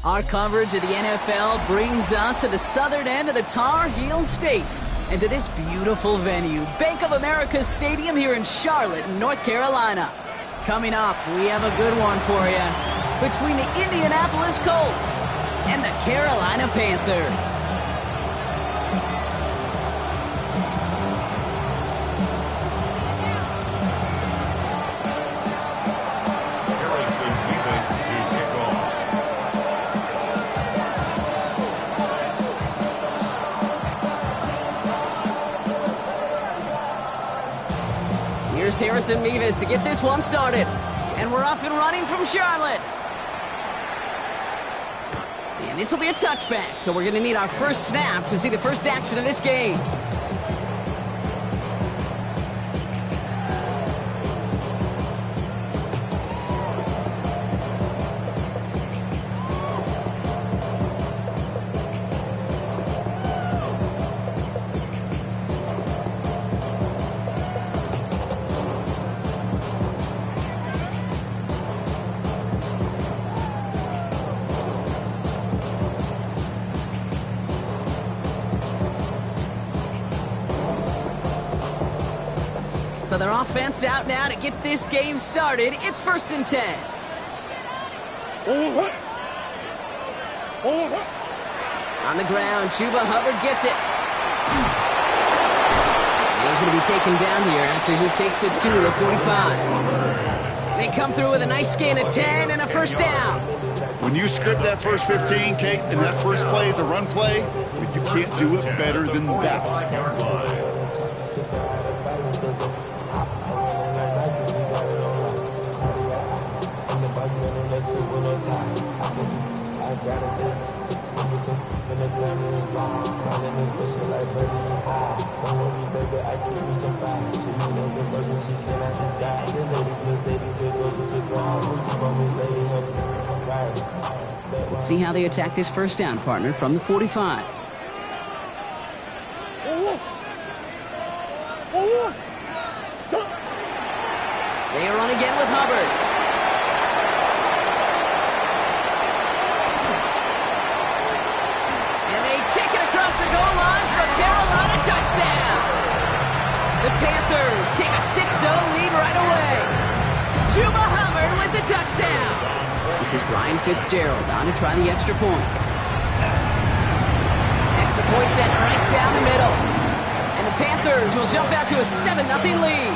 Our coverage of the NFL brings us to the southern end of the Tar Heel State and to this beautiful venue, Bank of America Stadium here in Charlotte, North Carolina. Coming up, we have a good one for you between the Indianapolis Colts and the Carolina Panthers. Here's Harrison Mevis to get this one started. And we're off and running from Charlotte. And this will be a touchback, so we're going to need our first snap to see the first action of this game. So their offense out now to get this game started. It's 1st and 10. On the ground, Chuba Hubbard gets it. He's going to be taken down here after he takes it to the 45. They come through with a nice gain of 10 and a first down. When you script that first 15, Kate, and that first play is a run play, you can't do it better than that. Let's see how they attack this first down, partner, from the 45. They run again with Hubbard. And they take it across the goal line for a Carolina touchdown. The Panthers take a 6-0 lead right away. Chuba Hubbard with the touchdown. This is Ryan Fitzgerald on to try the extra point. Extra point sent right down the middle. And the Panthers will jump out to a 7-0 lead.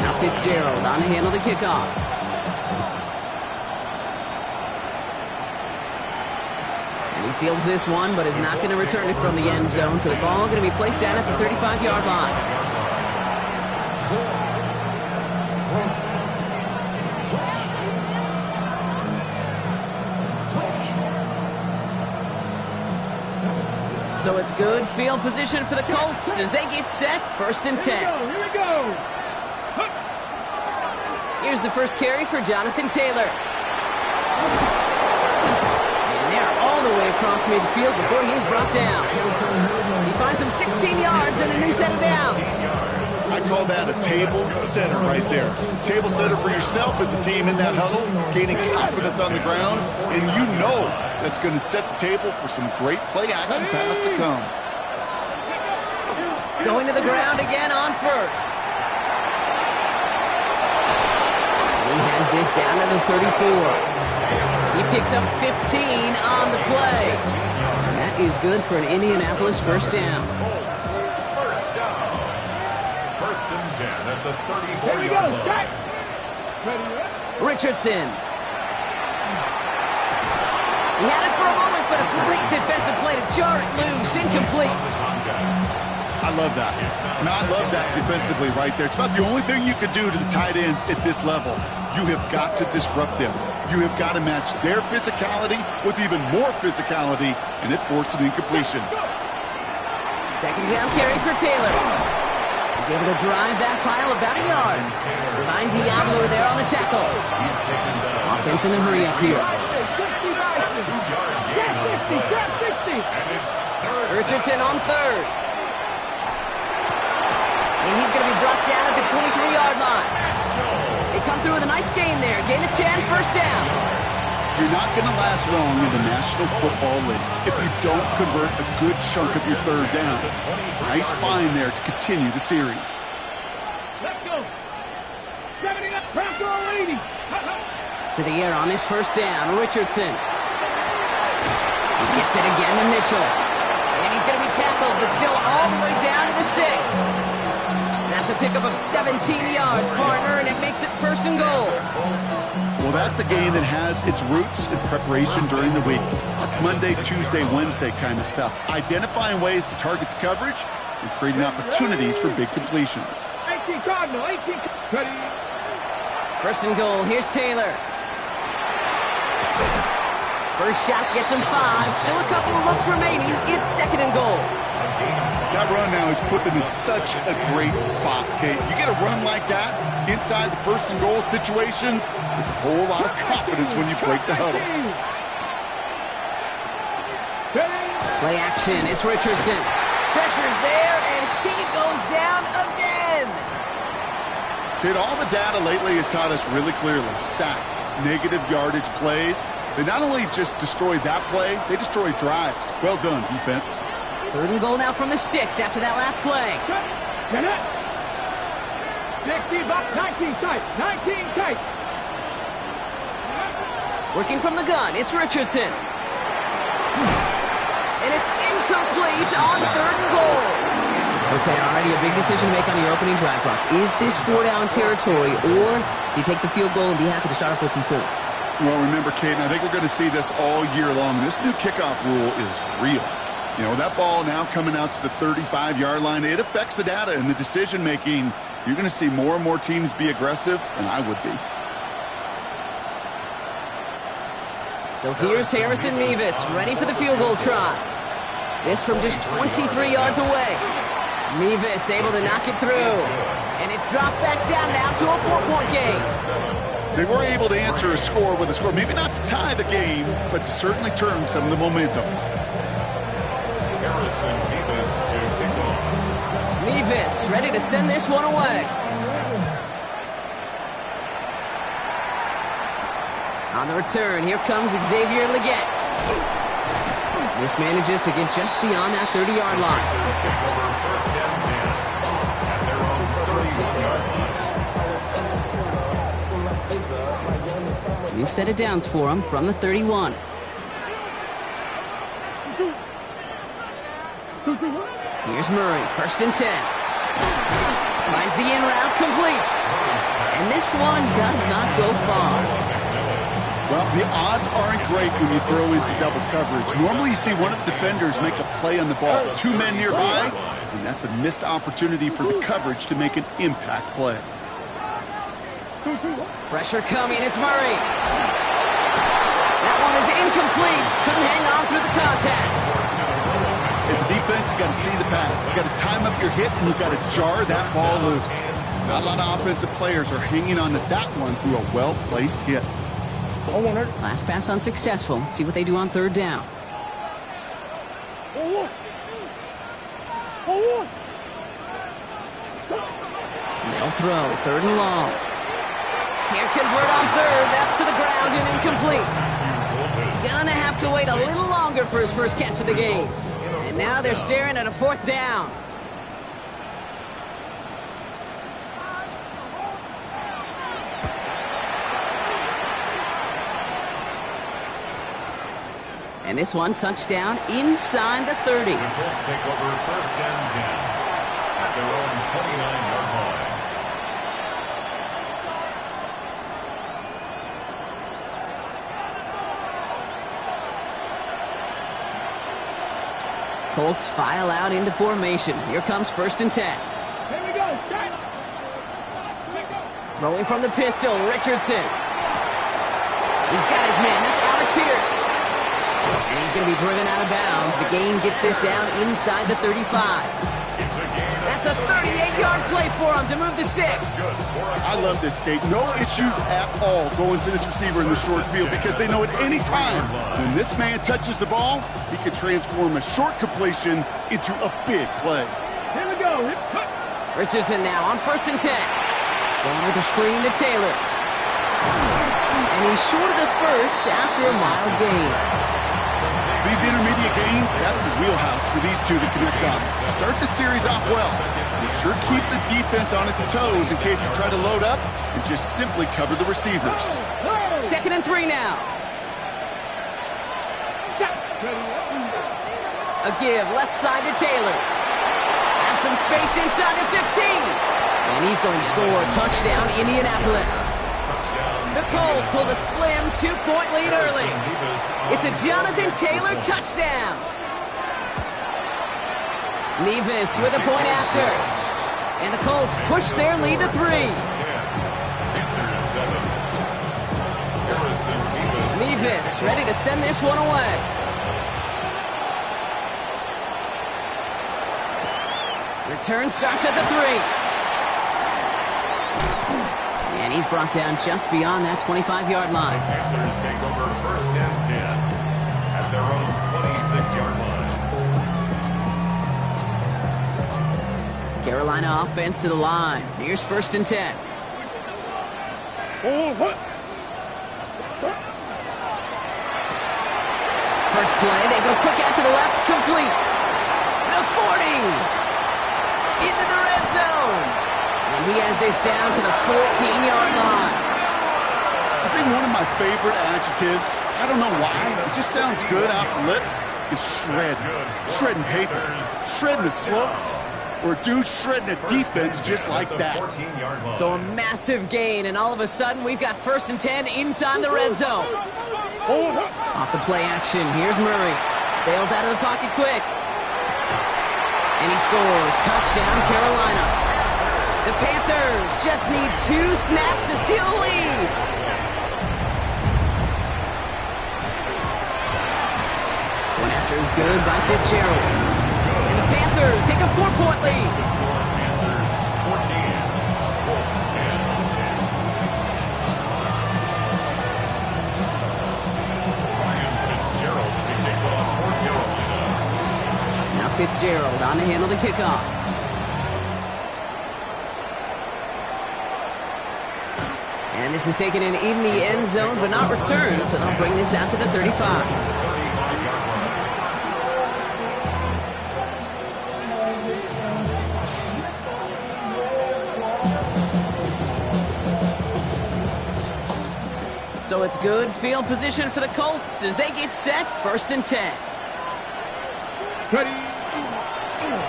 Now Fitzgerald on to handle the kickoff. And he fields this one, but is not going to return it from the end zone. So the ball going to be placed down at the 35-yard line. So it's good field position for the Colts as they get set, 1st and 10. Here we go. Here's the first carry for Jonathan Taylor. And they're all the way across midfield before he's brought down. He finds him 16 yards and a new set of downs. I call that a table setter right there. Table setter for yourself as a team in that huddle, gaining confidence on the ground, and you know that's going to set the table for some great play-action pass to come. Going to the ground again on first. He has this down to the 34. He picks up 15 on the play. And that is good for an Indianapolis first down. At the 34-yard line. Richardson. He had it for a moment, but a great defensive play to jar it loose. Incomplete. I love that. I love that defensively right there. It's about the only thing you could do to the tight ends at this level. You have got to disrupt them. You have got to match their physicality with even more physicality, and it forced an incompletion. Second down carry for Taylor. He's able to drive that pile about a yard. Divine Diablo there on the tackle. Offense in the hurry up here. Richardson on third. And he's going to be brought down at the 23-yard line. They come through with a nice gain there. Gain of 10, first down. You're not going to last long in the National Football League if you don't convert a good chunk of your third downs. Nice find there to continue the series. Let's go. 70 up, Bronco leading. To the air on this first down, Richardson. He gets it again to Mitchell. And he's going to be tackled, but still all the way down to the 6. That's a pickup of 17 yards, partner, and it makes it first and goal. Well, that's a game that has its roots in preparation during the week. That's Monday, Tuesday, Wednesday kind of stuff. Identifying ways to target the coverage and creating opportunities for big completions. 18 Cardinal, 18. First and goal, here's Taylor. First shot gets him 5. Still a couple of looks remaining. It's second and goal. That run now has put them in such a great spot, Kate. You get a run like that inside the first and goal situations, there's a whole lot of confidence when you break the huddle. Play action, it's Richardson. Pressure's there, and he goes down again. Kate, all the data lately has taught us really clearly. Sacks, negative yardage plays. They not only just destroy that play, they destroy drives. Well done, defense. Third and goal now from the 6 after that last play. 60 bucks, 19 tight, 19 tight. Working from the gun, it's Richardson. And it's incomplete on third and goal. Okay, already a big decision to make on your opening drive, Buck. Is this 4-down territory, or do you take the field goal and be happy to start off with some points? Well, remember, Kate, and I think we're going to see this all year long. This new kickoff rule is real. You know, that ball now coming out to the 35-yard line, it affects the data and the decision-making. You're going to see more and more teams be aggressive, and I would be. So here's Harrison Mevis, ready for the field goal try. This from just 23 yards away. Mevis able to knock it through. And it's dropped back down now to a 4-point game. They were able to answer a score with a score. Maybe not to tie the game, but to certainly turn some of the momentum. Mevis ready to send this one away. On the return, here comes Xavier Leggett. This manages to get just beyond that 30-yard line. We've set it downs for him from the 31. Here's Murray, first and 10. Finds the in route complete. And this one does not go far. Well, the odds aren't great when you throw into double coverage. Normally you see one of the defenders make a play on the ball. 2 men nearby, and that's a missed opportunity for the coverage to make an impact play. Pressure coming, it's Murray. That one is incomplete. Couldn't hang on through the contact. As a defense, you got to see the pass. You got to time up your hit, and you got to jar that ball loose. Not a lot of offensive players are hanging on to that one through a well-placed hit. Last pass unsuccessful. Let's see what they do on third down. They'll throw, third and long. Can't convert on third. That's to the ground and incomplete. Gonna have to wait a little longer for his first catch of the game. And now they're staring at a fourth down. And this one touchdown inside the 30. The Colts take over first and 10 at their own 29-yard line. Colts file out into formation. Here comes first and 10. Here we go. Throwing from the pistol, Richardson. He's got his man. That's Alec Pierce. And he's going to be driven out of bounds. The gain gets this down inside the 35. That's a 38-yard play for him to move the sticks. I love this, Kate. No issues at all going to this receiver in the short field because they know at any time when this man touches the ball, he can transform a short completion into a big play. Here we go. Richardson now on 1st and 10. Going with the screen to Taylor. And he's short of the first after a mile gain. These intermediate gains, that's the wheelhouse for these two to connect on. Start the series off well. It sure keeps the defense on its toes in case they try to load up and just simply cover the receivers. 2nd and 3 now. A give left side to Taylor. Has some space inside the 15. And he's going to score a touchdown, Indianapolis. The Colts pull a slim 2-point lead early. It's a Jonathan Taylor touchdown. Nevis with a point after. And the Colts push their lead to 3. Nevis ready to send this one away. Return starts at the 3. And he's brought down just beyond that 25-yard line. The Panthers take over 1st and 10 at their own 26-yard line. Carolina offense to the line. Here's 1st and 10. First play, they go quick out to the left, complete. The 40. Into the red zone. And he has this down to the 14-yard line. I think one of my favorite adjectives, I don't know why, it just sounds good off the lips, is shred. Shredding paper, shredding the slopes, or a dude shredding a defense just like that. So a massive gain, and all of a sudden we've got 1st and 10 inside the red zone. Off the play action, here's Murray. Bails out of the pocket quick. And he scores. Touchdown, Carolina. The Panthers just need 2 snaps to steal a lead. One after is good by Fitzgerald. And the Panthers take a 4-point lead. Panthers 14, Colts 10. Ryan Fitzgerald to kick off for Carolina. Now Fitzgerald on to handle the kickoff. And this is taken in the end zone, but not returned, so they'll bring this out to the 35. 35-yard line. So it's good field position for the Colts as they get set, 1st and 10.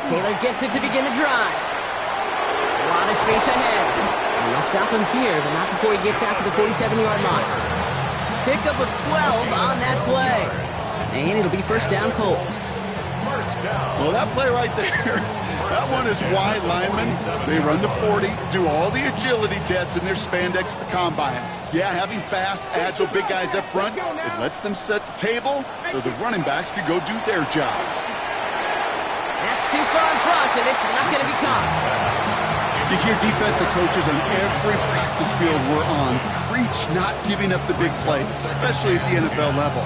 Taylor gets it to begin the drive. A lot of space ahead. And they'll stop him here, but not before he gets out to the 47-yard line. Pickup of 12 on that play. And it'll be 1st down, Colts. Well, that play right there, that one is wide linemen. They run the 40, do all the agility tests in their spandex at the combine. Yeah, having fast, agile, big guys up front, it lets them set the table so the running backs could go do their job. That's too far in front, and it's not going to be caught. You hear defensive coaches on every practice field we're on preach not giving up the big plays, especially at the NFL level.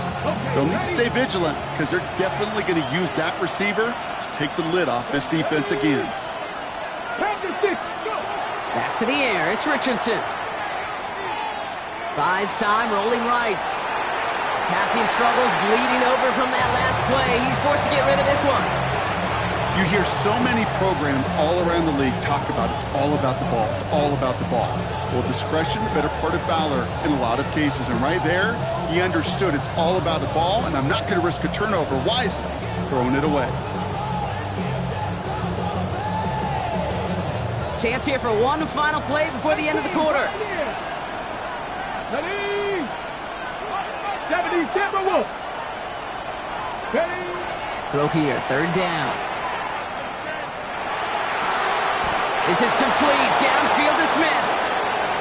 They'll need to stay vigilant because they're definitely going to use that receiver to take the lid off this defense again. Back to the air, it's Richardson. Buys time, rolling right. Passing struggles, bleeding over from that last play. He's forced to get rid of this one. You hear so many programs all around the league talk about it's all about the ball. It's all about the ball. Well, discretion, the better part of valor in a lot of cases. And right there, he understood it's all about the ball, and I'm not going to risk a turnover wisely, throwing it away. Chance here for one final play before the end of the quarter. Throw here, 3rd down. This is complete, downfield to Smith.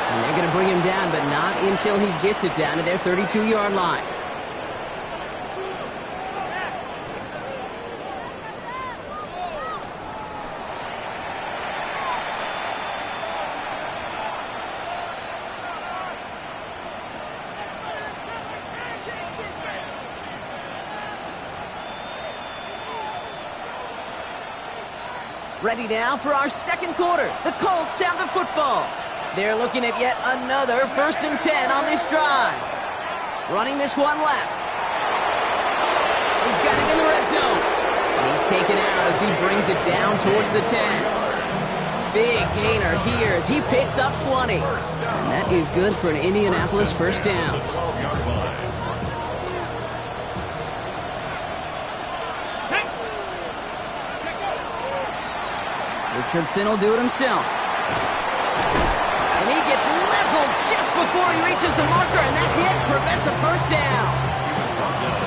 And they're going to bring him down, but not until he gets it down to their 32-yard line. Ready now for our second quarter. The Colts have the football. They're looking at yet another 1st and 10 on this drive. Running this one left. He's got it in the red zone. He's taken out as he brings it down towards the 10. Big gainer here as he picks up 20. And that is good for an Indianapolis first down. Richardson will do it himself. And he gets leveled just before he reaches the marker, and that hit prevents a first down.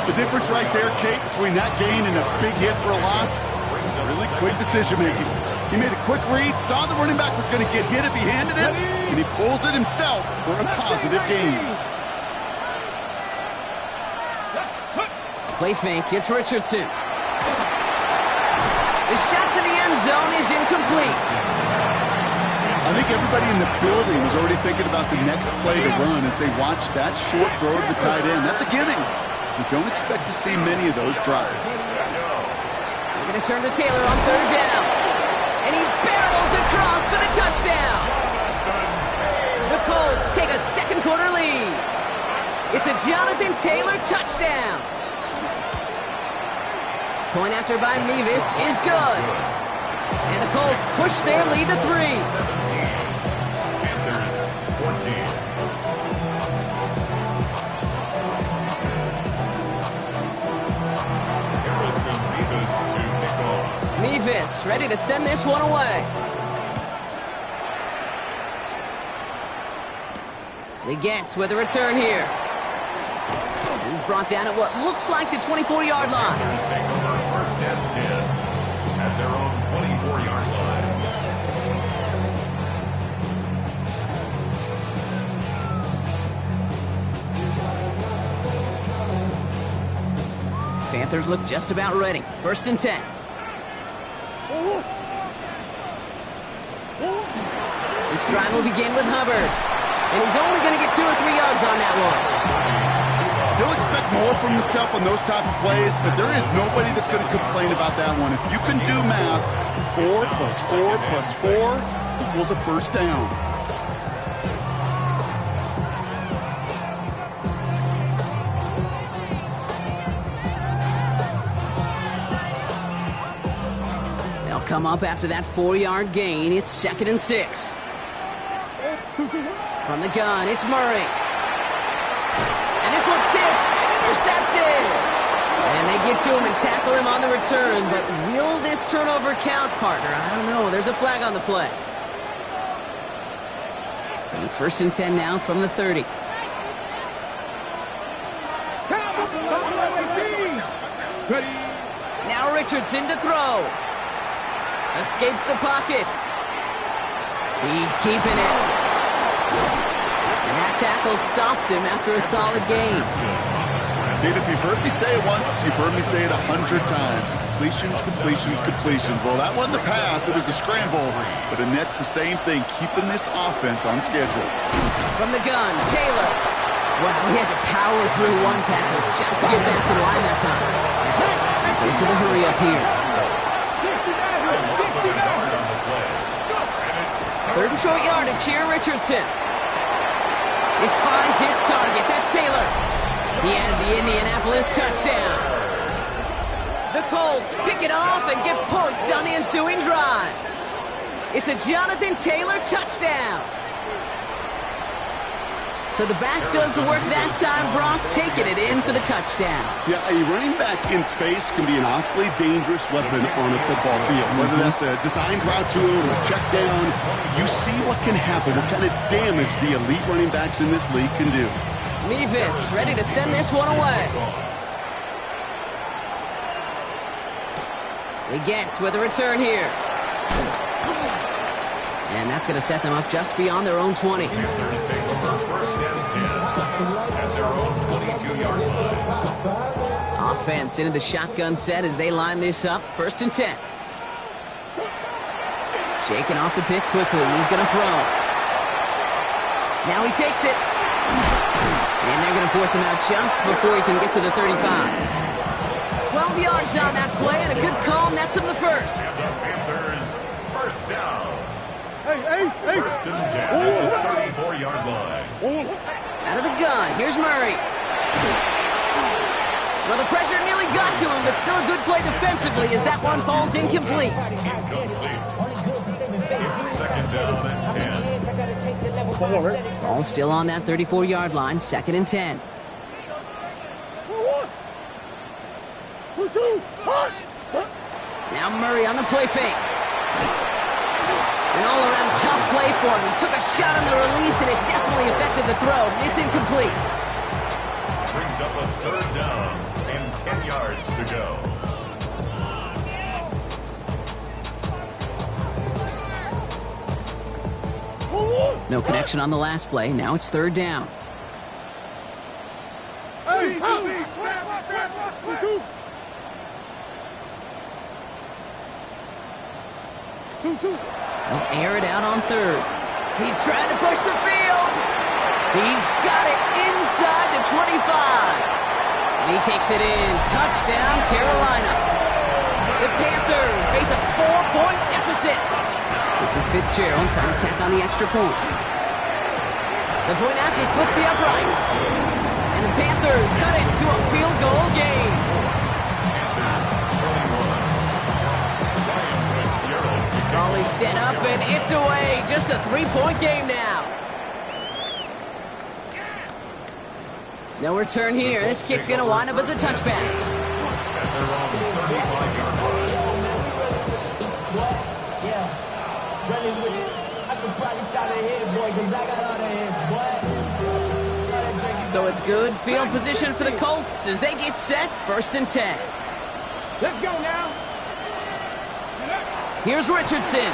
The difference right there, Kate, between that gain and a big hit for a loss is really quick decision-making. He made a quick read, saw the running back was going to get hit if he handed it, and he pulls it himself for a positive gain. Play fake, it's Richardson. The shot to the end zone is incomplete. I think everybody in the building was already thinking about the next play to run as they watched that short throw to the tight end. That's a giving. You don't expect to see many of those drives. They're going to turn to Taylor on 3rd down. And he barrels across for the touchdown. The Colts take a second quarter lead. It's a Jonathan Taylor touchdown. Point after by Mevis is good. And the Colts push their lead to 3. Panthers 14. Harrison Mevis to kick off. Mevis ready to send this one away. Leggetz with a return here. He's brought down at what looks like the 24-yard line. Panthers take over 1st and 10 at their own 24-yard line. Panthers look just about ready. 1st and 10. This drive will begin with Hubbard. And he's only going to get 2 or 3 yards on that one. He'll expect more from himself on those type of plays, but there is nobody that's going to complain about that one. If you can do math, 4 plus 4 plus 4 equals a first down. They'll come up after that 4-yard gain. It's 2nd and 6. From the gun, it's Murray. And this one's tipped and intercepted. And they get to him and tackle him on the return. But will this turnover count, partner? I don't know. There's a flag on the play. So 1st and 10 now from the 30. Now Richardson to throw. Escapes the pocket. He's keeping it. And that tackle stops him after a solid gain. Kate, if you've heard me say it once, you've heard me say it 100 times. Completions, completions, completions. Well, that wasn't a pass. It was a scramble. But Annette's the same thing, keeping this offense on schedule. From the gun, Taylor. Well, he had to power through one tackle just to get back to the line that time. Goes to the hurry up here. 3rd and short yardage here, Richardson. This finds its target. That's Taylor. He has the Indianapolis touchdown. The Colts pick it off and get points on the ensuing drive. It's a Jonathan Taylor touchdown. So the back does the work that time, Brock, taking it in for the touchdown. Yeah, a running back in space can be an awfully dangerous weapon on a football field. Whether that's a designed route to him or check down, you see what can happen, what kind of damage the elite running backs in this league can do. Mevis ready to send this one away. Leggetz with a return here. And that's going to set them up just beyond their own 20. Panthers take over 1st and 10 at their own 22-yard line. Offense into the shotgun set as they line this up. 1st and 10. Shaking off the pick quickly. He's going to throw. Now he takes it. And they're going to force him out just before he can get to the 35. 12 yards on that play, and a good call nets him the first. And the Panthers first down. First and 10 at the 34-yard line. Out of the gun, here's Murray. Well, the pressure nearly got to him, but still a good play defensively as that one falls incomplete. It's second down and 10. Ball still on that 34-yard line, second and 10. Now Murray on the play fake. An all-around tough play for him. He took a shot on the release, and it definitely affected the throw. It's incomplete. Brings up a third down and 10 yards to go. No connection on the last play. Now it's third down. They'll air it out on third. He's trying to push the field. He's got it inside the 25. And he takes it in. Touchdown, Carolina. The Panthers face a 4-point deficit. This is Fitzgerald trying to tack on the extra point. The point after splits the uprights. And the Panthers cut it to a field goal game. Ball set up and it's away. Just a 3-point game now. No return here. This kick's going to wind up as a touchback. So it's good field position for the Colts as they get set, first and 10. Let's go now. Here's Richardson.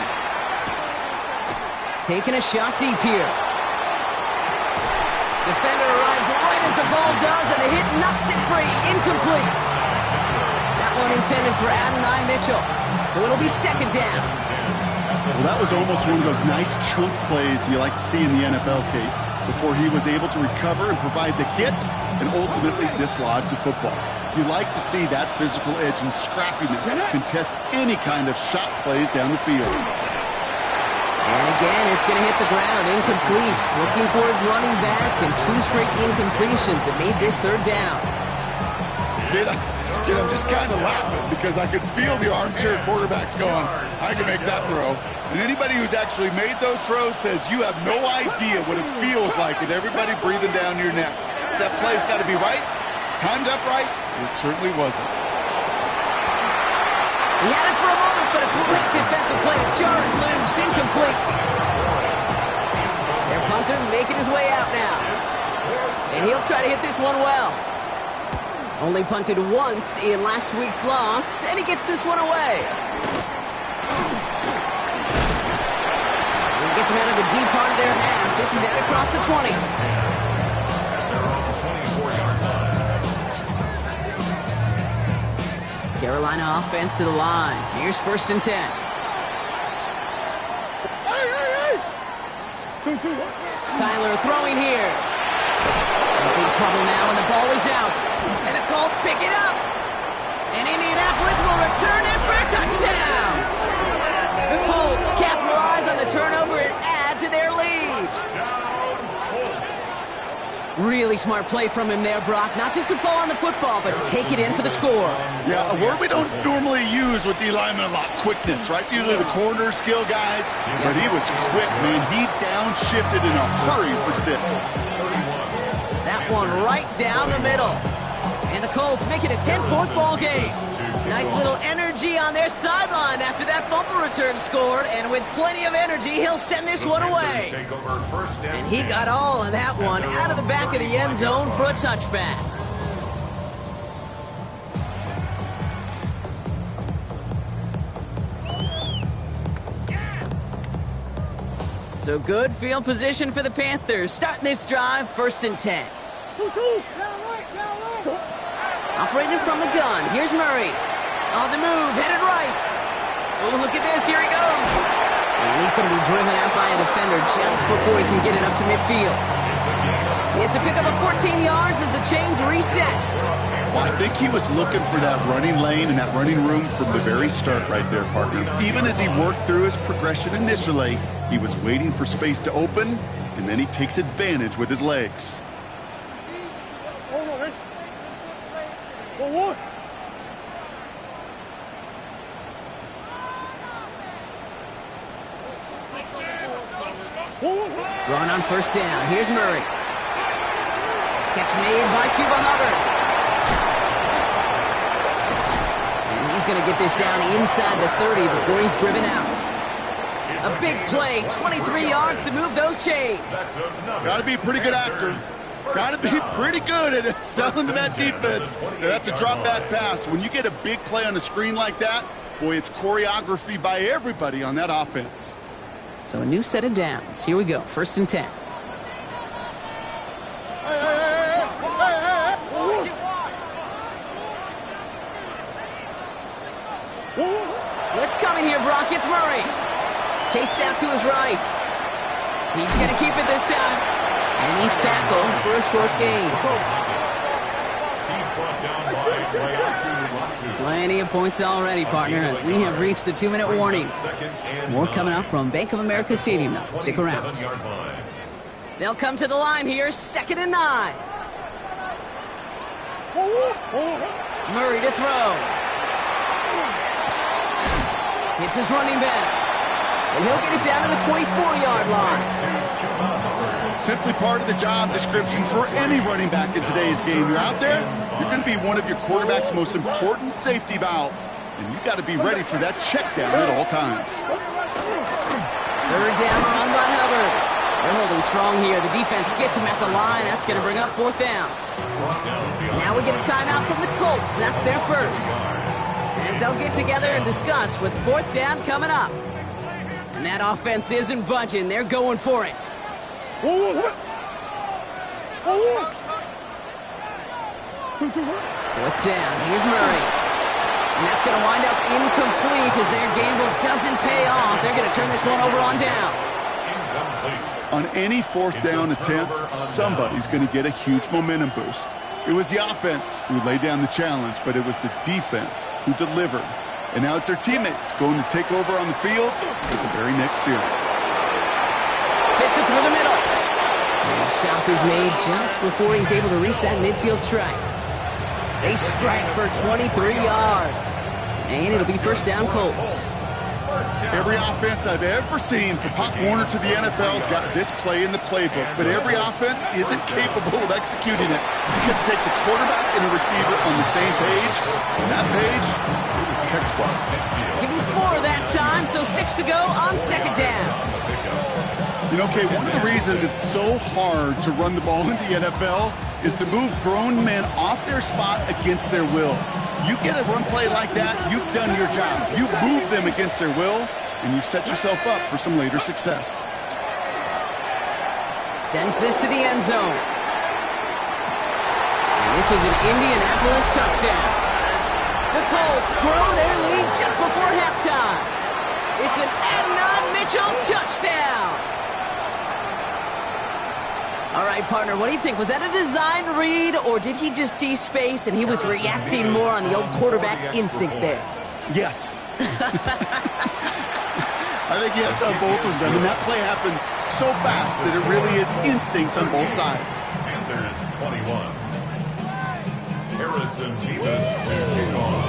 Taking a shot deep here. Defender arrives right as the ball does, and the hit knocks it free. Incomplete. That one intended for Adonai Mitchell. So it'll be second down. Well, that was almost one of those nice chunk plays you like to see in the NFL, Kate, before he was able to recover and provide the hit and ultimately dislodge the football. You like to see that physical edge and scrappiness to contest any kind of shot plays down the field. And again, it's going to hit the ground. Incomplete. Looking for his running back, and 2 straight incompletions that made this third down. I'm just kind of laughing because I could feel the armchair quarterbacks going, I can make that throw. And anybody who's actually made those throws says you have no idea what it feels like with everybody breathing down your neck. That play's got to be right, timed up right, and it certainly wasn't. He had it for a moment, but a great defensive play to jar it loose. Incomplete. Their punter making his way out now. And he'll try to hit this one well. Only punted once in last week's loss, and he gets this one away. He gets him out of the deep part of their half. This is out across the 20. Carolina offense to the line. Here's first and 10. Kyler throwing here. In big trouble now, and the ball is out. And the Colts pick it up. And Indianapolis will return it for a touchdown. The Colts capitalize on the turnover and add to their lead. Really smart play from him there, Brock. Not just to fall on the football, but to take it in for the score. Yeah, a word we don't normally use with D linemen a lot, quickness, right? Usually the corner skill guys, but he was quick, man. He downshifted in a hurry for 6. That one right down the middle. And the Colts make it a 10-point ball game. Nice little energy on their sideline after that fumble return scored. And with plenty of energy, he'll send this one away. And he got all of that one out of the back of the end zone for a touchback. So good field position for the Panthers. Starting this drive, first and 10. Operating from the gun. Here's Murray. On the move, headed right. Oh, look at this. Here he goes. And he's going to be driven out by a defender just before he can get it up to midfield. It's a pickup of 14 yards as the chains reset. Well, I think he was looking for that running lane and that running room from the very start right there, partner. Even as he worked through his progression initially, he was waiting for space to open, and then he takes advantage with his legs. Run on first down. Here's Murray. Catch made by Chuba Hubbard. And he's going to get this down inside the 30 before he's driven out. A big play, 23 yards to move those chains. Got to be a pretty good actor. Got to be pretty good at selling to that defense. That's a drop back pass. When you get a big play on the screen like that, boy, it's choreography by everybody on that offense. So a new set of downs. Here we go, 1st and 10. Blitz coming here, Brock. It's Murray. Chased out to his right. He's going to keep it this time. And he's tackled for a short gain. He's brought down by Plenty of points already, partner, as we have reached the 2-minute warning. More coming up from Bank of America Stadium now. Stick around. They'll come to the line here, 2nd and 9. Murray to throw. Hits his running back. And he'll get it down to the 24-yard line. Simply part of the job description for any running back in today's game. You're out there, you're going to be one of your quarterback's most important safety valves. And you've got to be ready for that check down at all times. 3rd down run by Hubbard. They're holding strong here. The defense gets him at the line. That's going to bring up 4th down. Now we get a timeout from the Colts. That's their first. As they'll get together and discuss with 4th down coming up. And that offense isn't budging. They're going for it. 4th down. Here's Murray. And that's going to wind up incomplete as their gamble doesn't pay off. They're going to turn this one over on downs. On any 4th down attempt, somebody's going to get a huge momentum boost. It was the offense who laid down the challenge, but it was the defense who delivered. And now it's their teammates going to take over on the field for the very next series. Fits it through the middle. And the stop is made just before he's able to reach that midfield strike. They strike for 23 yards. And it'll be 1st down Colts. Every offense I've ever seen from Pop Warner to the NFL's got this play in the playbook, but every offense isn't capable of executing it because it takes a quarterback and a receiver on the same page. And that page, it was textbook. Give him 4 that time, so 6 to go on 2nd down. You know, Kay, one of the reasons it's so hard to run the ball in the NFL is to move grown men off their spot against their will. You get a run play like that, you've done your job. You move them against their will, and you've set yourself up for some later success. Sends this to the end zone. And this is an Indianapolis touchdown. The Colts grow their lead just before halftime. It's an Adnan Mitchell touchdown. All right, partner, what do you think? Was that a design read, or did he just see space and he was reacting more on the old quarterback instinct there? Yes. I think yes on both of them, and that play happens so fast that it really is instincts on both sides. And there's 21. Harrison Beavis to kick off.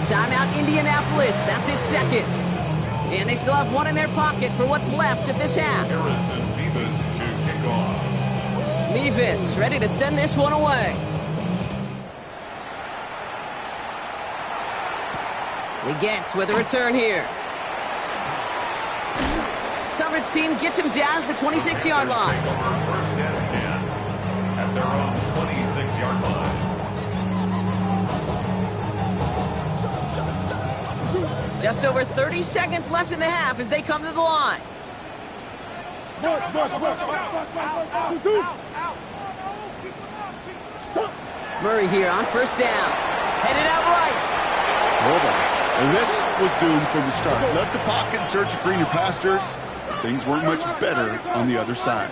Timeout Indianapolis. That's its 2nd. And they still have 1 in their pocket for what's left of this half. Harrison Beavis to kick off. Beavis ready to send this one away. He gets with a return here. Coverage team gets him down at the 26-yard line. 1st and 10 at their own 26-yard line. Just over 30 seconds left in the half as they come to the line. Murray here on 1st down. Headed out right. Hold on. And this was doomed from the start. Left the pocket in search of greener pastures. Things weren't much better on the other side.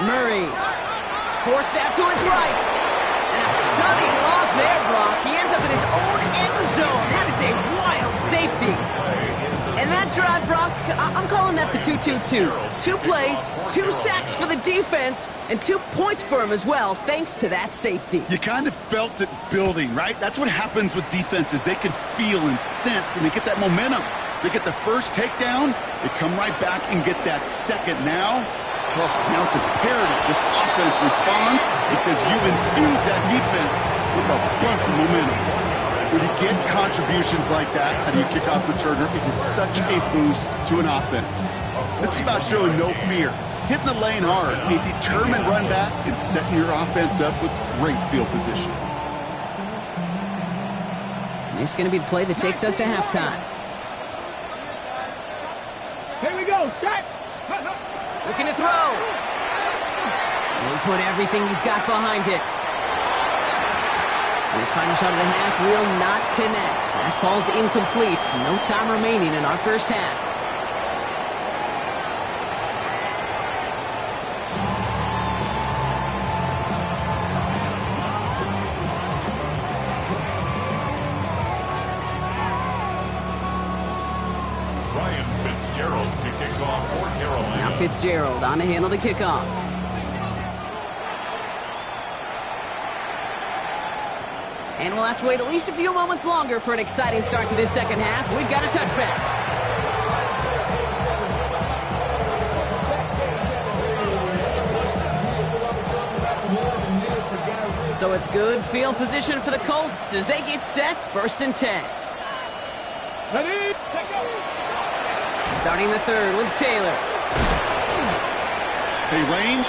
Murray forced out to his right. And a stunning loss there, Brock. He ends up in his own end zone. That is a wild safety. And that drive, Brock, I'm calling that the 2-2-2. 2 plays, 2 sacks for the defense, and 2 points for him as well, thanks to that safety. You kind of felt it building, right? That's what happens with defenses. They can feel and sense, and they get that momentum. They get the first takedown, they come right back and get that second now. Oh, now it's imperative this offense responds because you infuse that defense with a bunch of momentum. When you get contributions like that out of your kickoff returner, it is such a boost to an offense. This is about showing no fear, hitting the lane hard, a determined run back, and setting your offense up with great field position. This is going to be the play that takes us to halftime. Here we go, set. Looking to throw. He'll put everything he's got behind it. And his final shot of the half will not connect. That falls incomplete. No time remaining in our first half. To kick off for Carolina. Now Fitzgerald on to handle the kickoff. And we'll have to wait at least a few moments longer for an exciting start to this second half. We've got a touchback. So it's good field position for the Colts as they get set, 1st and 10. Ready? Starting the third with Taylor. Hey, range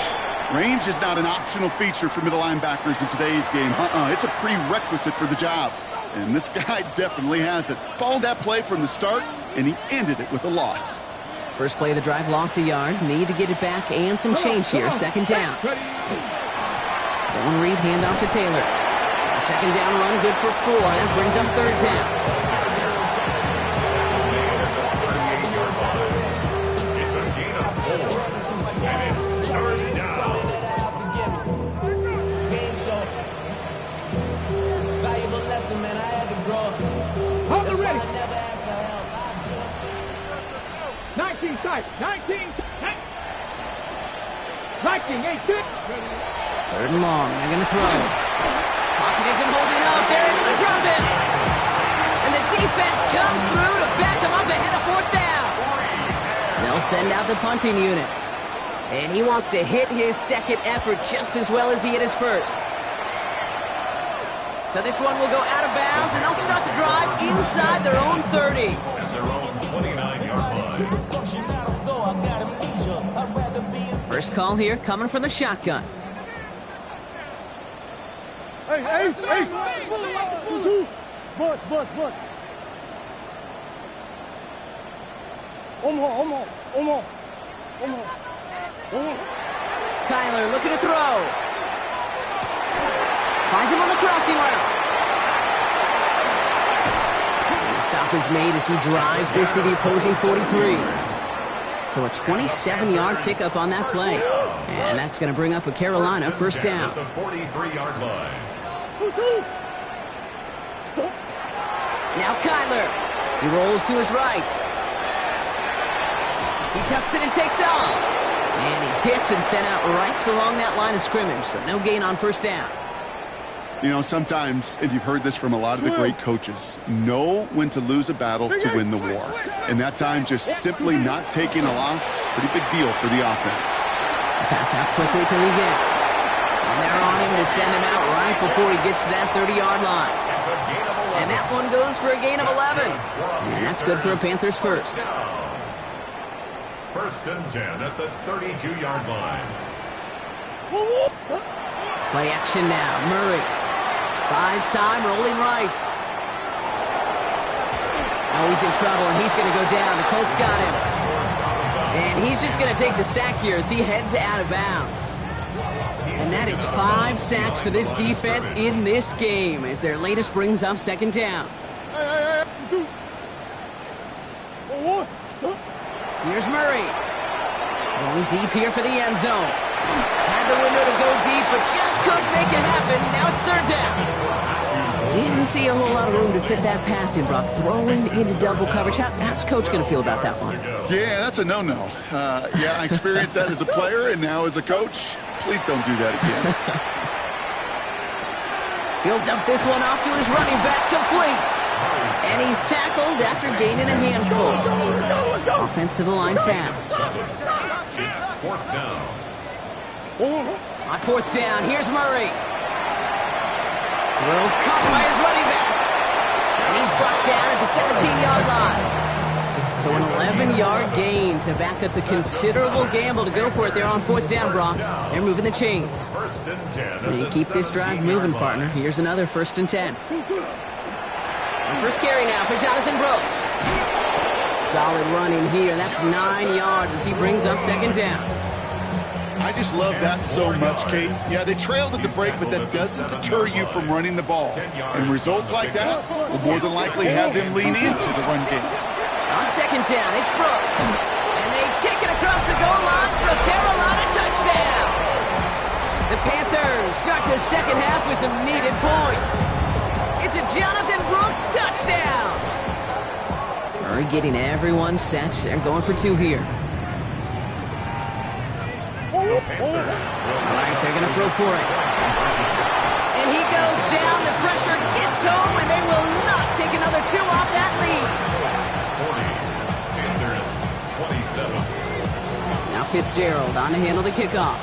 is not an optional feature for middle linebackers in today's game. It's a prerequisite for the job. And this guy definitely has it. Followed that play from the start, and he ended it with a loss. First play of the drive, lost a yard. Need to get it back and some change here. 2nd down. Zone read, handoff to Taylor. A 2nd down run, good for 4. That brings up 3rd down. It's a gain of 4. And it's 3rd down. Valuable lesson, man. I had to grow. Hold That's the why ready. I never asked for help. 19 tight. 19. 19. 8. 3rd and long. They're going to throw. Pocket isn't holding up. They're into the drop in. And the defense comes through to back them up ahead of 4th down. They'll send out the punting unit. And he wants to hit his second effort just as well as he hit his first. So this one will go out of bounds, and they'll start the drive inside their own 30. At their own 29-yard line. First call here coming from the shotgun. Hey, ace. 2. Bust. Omo. Kyler looking to throw. Finds him on the crossing route. And the stop is made as he drives this to the opposing 43. So a 27-yard pickup on that play. And that's going to bring up a Carolina 1st down. At the 43-yard line. Now Kyler. He rolls to his right. He tucks it and takes off. And he's hit and sent out right along that line of scrimmage. So no gain on 1st down. You know, sometimes, and you've heard this from a lot of the great coaches, know when to lose a battle to win the war. And that time, just simply not taking a loss, pretty big deal for the offense. Pass out quickly to Leggett. And they're on him to send him out right before he gets to that 30-yard line. It's a gain of 11. And that one goes for a gain of 11. And that's good for a Panthers first. 1st and 10 at the 32-yard line. Play action now. Murray buys time, rolling right. Oh, he's in trouble, and he's going to go down. The Colts got him. And he's just going to take the sack here as he heads out of bounds. And that is 5 sacks for this defense in this game as their latest brings up 2nd down. Here's Murray. Going deep here for the end zone. Had the window to go deep, but just couldn't make it happen. Now it's third down. Didn't see a whole lot of room to fit that pass in, Brock. Throwing into double coverage. How's Coach going to feel about that one? Yeah, that's a no-no. Yeah, I experienced that as a player and now as a coach. Please don't do that again. He'll dump this one off to his running back, complete. And he's tackled after gaining a handful. Offense to the line fast. It's fourth down. On fourth down, here's Murray. Throw caught by his running back. And he's brought down at the 17-yard line. So an 11-yard gain to back up the considerable gamble to go for it there on fourth down, Brock. They're moving the chains. First and 10. They keep this drive moving, partner. Here's another first and 10. First carry now for Jonathan Brooks. Solid running here. That's 9 yards as he brings up second down. I just love that so much, Kate. Yeah, they trailed at the break, but that doesn't deter you from running the ball. And results like that will more than likely have them lean into the run game. On second down, it's Brooks. And they take it across the goal line for a Carolina touchdown. The Panthers start the second half with some needed points. It's a Jonathan Brooks touchdown. Murray getting everyone set. They're going for two here. All right, they're going to throw for it. And he goes down. The pressure gets home, and they will not take another two off that lead. 40, Panthers 27. Now Fitzgerald on to handle the kickoff.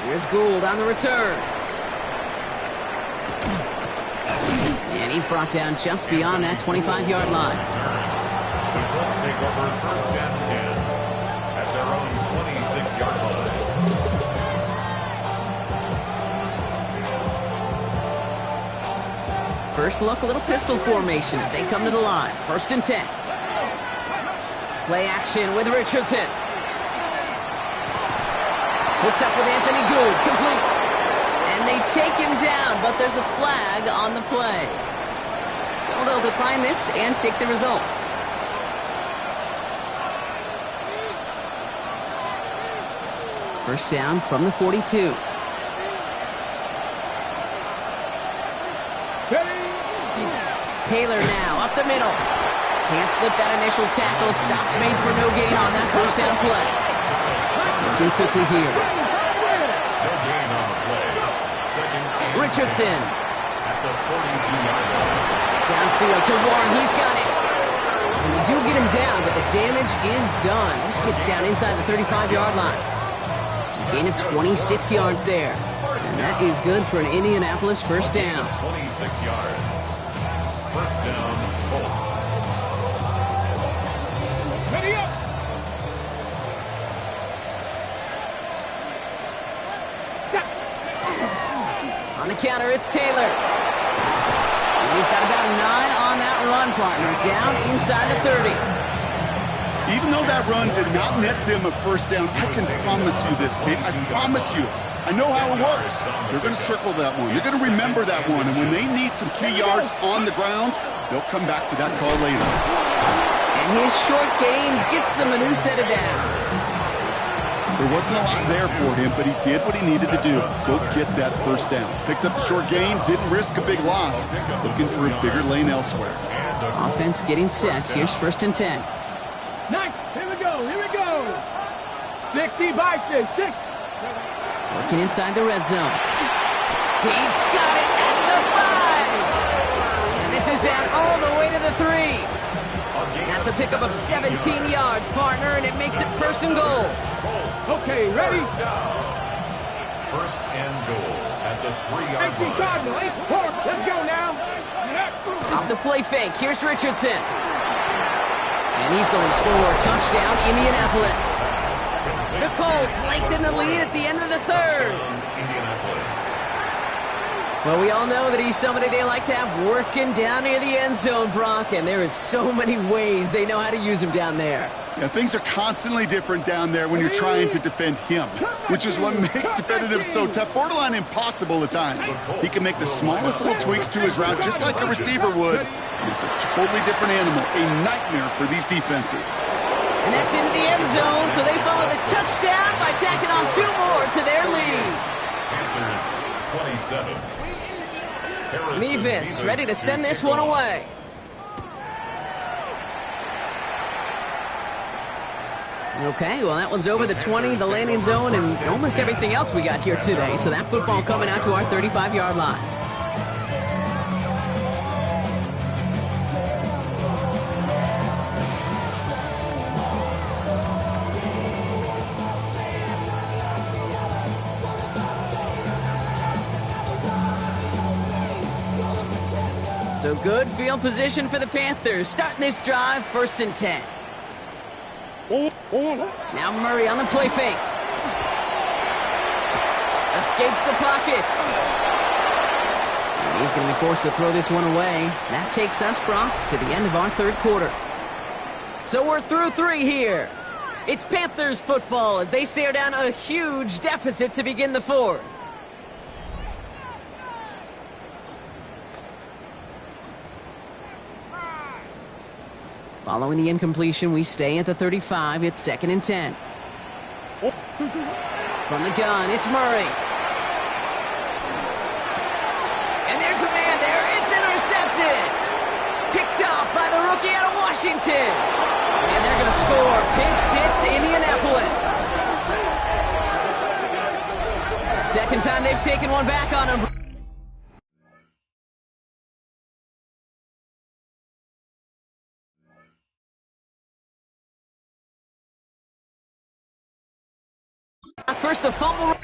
Here's Gould on the return. And he's brought down just beyond that 25-yard line. The Colts take over first and 10 at their own 26-yard line. First look, a little pistol formation as they come to the line. First and 10. Play action with Richardson. Hooks up with Anthony Gould, complete. And they take him down, but there's a flag on the play. So they'll decline this and take the results. First down from the 42. Taylor now up the middle. Can't slip that initial tackle. Stops made for no gain on that first down play. Looking quickly here. No gain on the play. Second and Richardson. 10 at the 42-yard line. Downfield to Warren. He's got it. And they do get him down, but the damage is done. This gets down inside the 35-yard line. A gain of 26 yards there. And that is good for an Indianapolis first down. 26 yards. First down, Colts. Ready up. On the counter, it's Taylor. And he's got about 9 on that run, partner. Down inside the 30. Even though that run did not net them a first down, I can promise you this, Kate. I promise you. I know how it works. They're going to circle that one. They're going to remember that one. And when they need some key yards on the ground, they'll come back to that call later. And his short gain gets them a new set of downs. There wasn't a lot there for him, but he did what he needed to do. Go get that first down. Picked up the short gain, didn't risk a big loss. Looking for a bigger lane elsewhere. Offense getting set. Here's first and 10. Nice. Here we go. Here we go. 60 by 6. Working inside the red zone. He's got it at the 5. And this is down all the way to the 3. That's a pickup of 17 yards, partner, and it makes it first and goal. Okay, ready? First and goal at the 3-yard Empty line. Cardinal. Let's go now. Off the play fake, here's Richardson. And he's going to score a touchdown, Indianapolis. The Colts lengthen the lead at the end of the third. Indianapolis. Well, we all know that he's somebody they like to have working down near the end zone, Brock, and there is so many ways they know how to use him down there. Yeah, things are constantly different down there when you're trying to defend him, which is what makes defending him so tough, borderline impossible at times. He can make the smallest little tweaks to his route just like a receiver would, and it's a totally different animal, a nightmare for these defenses. And that's into the end zone, so they follow the touchdown by tacking on 2 more to their lead. Panthers 27. Mevis ready to send this one away. Okay, well, that one's over the 20, the landing zone, and almost everything else we got here today. So that football coming out to our 35-yard line. So good field position for the Panthers. Starting this drive, 1st and 10. Now Murray on the play fake. Escapes the pocket. And he's going to be forced to throw this one away. That takes us, Brock, to the end of our 3rd quarter. So we're through 3 here. It's Panthers football as they stare down a huge deficit to begin the 4th. Following the incompletion, we stay at the 35. It's 2nd and 10. From the gun, it's Murray. And there's a man there. It's intercepted. Picked off by the rookie out of Washington. And they're going to score. Pick 6, Indianapolis. 2nd time they've taken one back on him. First, the fumble.